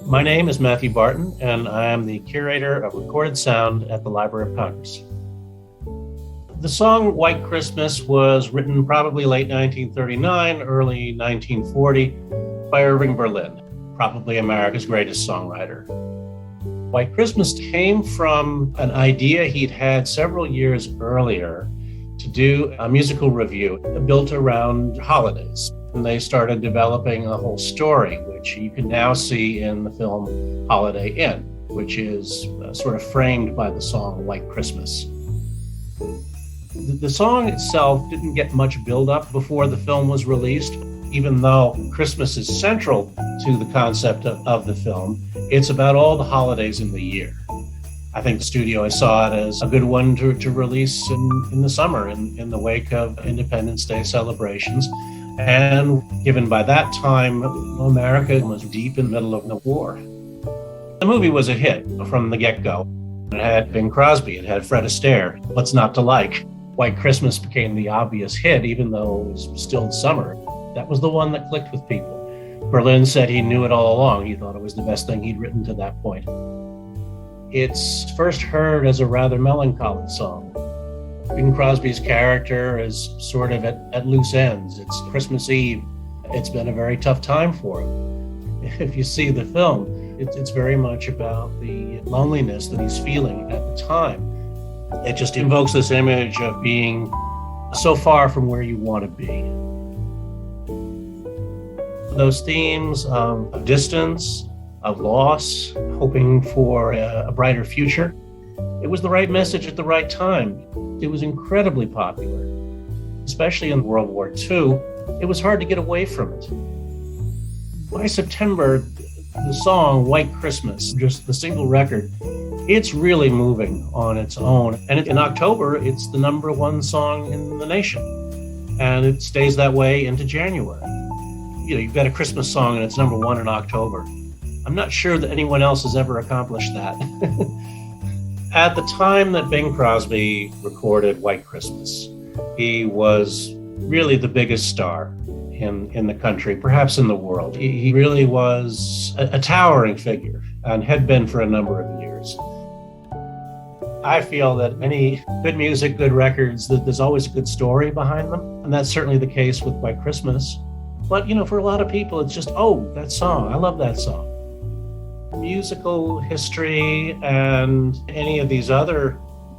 My name is Matthew Barton, and I am the curator of recorded sound at the Library of Congress. The song White Christmas was written probably late 1939, early 1940 by Irving Berlin, probably America's greatest songwriter. White Christmas came from an idea he'd had several years earlier to do a musical revue built around holidays. And they started developing a whole story, which you can now see in the film Holiday Inn, which is sort of framed by the song White Christmas. The song itself didn't get much build-up before the film was released. Even though Christmas is central to the concept of the film, it's about all the holidays in the year. I think the studio saw it as a good one to release in the summer, in the wake of Independence Day celebrations. And given by that time, America was deep in the middle of the war. The movie was a hit from the get-go. It had Bing Crosby, it had Fred Astaire. What's not to like? White Christmas became the obvious hit, even though it was still summer. That was the one that clicked with people. Berlin said he knew it all along. He thought it was the best thing he'd written to that point. It's first heard as a rather melancholy song. Bing Crosby's character is sort of at loose ends. It's Christmas Eve. It's been a very tough time for him. If you see the film, it's very much about the loneliness that he's feeling at the time. It just invokes this image of being so far from where you want to be. Those themes of distance, of loss, hoping for a brighter future, it was the right message at the right time. It was incredibly popular, especially in World War II. It was hard to get away from it. By September, the song White Christmas, just the single record, it's really moving on its own. And in October, it's the #1 song in the nation. And it stays that way into January. You know, you've got a Christmas song and it's #1 in October. I'm not sure that anyone else has ever accomplished that. At the time that Bing Crosby recorded White Christmas, he was really the biggest star in the country, perhaps in the world. He really was a towering figure and had been for a number of years. I feel that any good music, good records, that there's always a good story behind them. And that's certainly the case with White Christmas. But, you know, for a lot of people, it's just, oh, that song, I love that song. Musical history and any of these other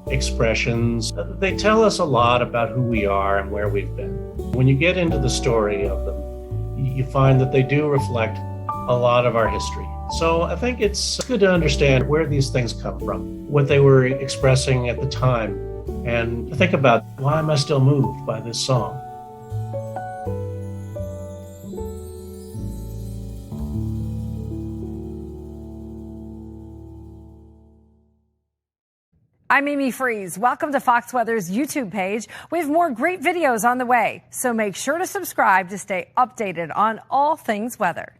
expressions, they tell us a lot about who we are and where we've been. When you get into the story of them, you find that they do reflect a lot of our history. So I think it's good to understand where these things come from, what they were expressing at the time, and think about, why am I still moved by this song? I'm Amy Freeze. Welcome to Fox Weather's YouTube page. We have more great videos on the way, so make sure to subscribe to stay updated on all things weather.